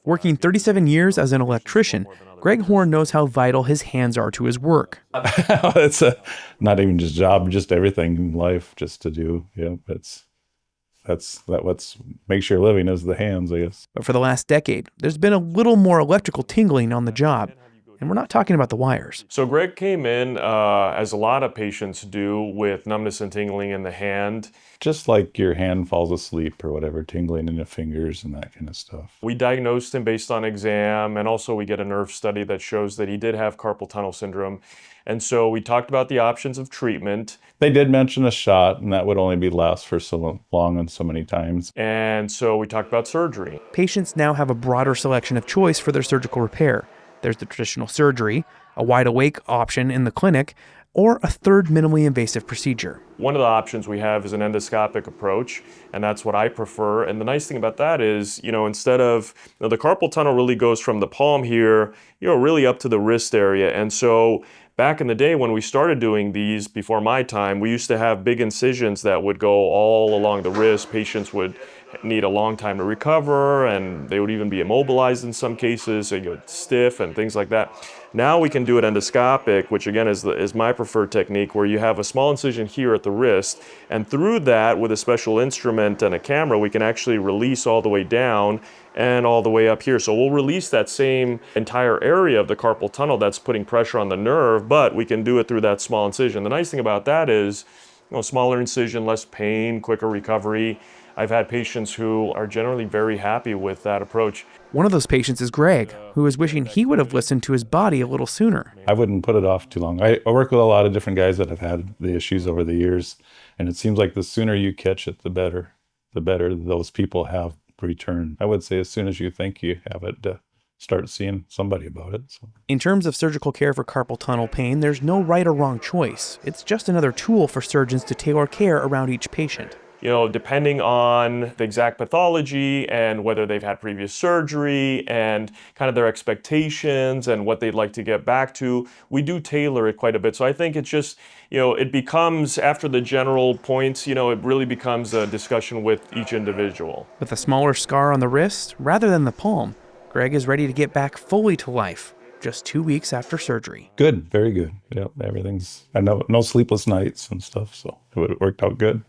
Working 37 years as an electrician, Greg Horn knows how vital his hands are to his work. It's not even just job, just everything in life, just to do. Yeah, what makes your living is the hands, I guess. But for the last decade, there's been a little more electrical tingling on the job. And we're not talking about the wires. So Greg came in, as a lot of patients do, with numbness and tingling in the hand. Just like your hand falls asleep or whatever, tingling in the fingers and that kind of stuff. We diagnosed him based on exam, and also we get a nerve study that shows that he did have carpal tunnel syndrome. And so we talked about the options of treatment. They did mention a shot, and that would only last for so long and so many times. And so we talked about surgery. Patients now have a broader selection of choice for their surgical repair. There's the traditional surgery, a wide-awake option in the clinic, or a third minimally invasive procedure. One of the options we have is an endoscopic approach, and that's what I prefer. And the nice thing about that is, instead of, the carpal tunnel really goes from the palm here, really up to the wrist area. And so back in the day when we started doing these, before my time, we used to have big incisions that would go all along the wrist. Patients would need a long time to recover, and they would even be immobilized in some cases, they get stiff and things like that. Now we can do it endoscopic, which again is my preferred technique, where you have a small incision here at the wrist, and through that, with a special instrument and a camera, we can actually release all the way down and all the way up here. So we'll release that same entire area of the carpal tunnel that's putting pressure on the nerve, but we can do it through that small incision. The nice thing about that is, smaller incision, less pain, quicker recovery. I've had patients who are generally very happy with that approach. One of those patients is Greg, who is wishing he would have listened to his body a little sooner. I wouldn't put it off too long. I work with a lot of different guys that have had the issues over the years, and it seems like the sooner you catch it, the better those people have return. I would say as soon as you think you have it, start seeing somebody about it. So. In terms of surgical care for carpal tunnel pain, there's no right or wrong choice. It's just another tool for surgeons to tailor care around each patient. Depending on the exact pathology and whether they've had previous surgery and kind of their expectations and what they'd like to get back to, we do tailor it quite a bit. So I think it's just, it becomes, after the general points, it really becomes a discussion with each individual. With a smaller scar on the wrist, rather than the palm, Greg is ready to get back fully to life, just 2 weeks after surgery. Good, very good. Yeah, I know no sleepless nights and stuff, so it worked out good.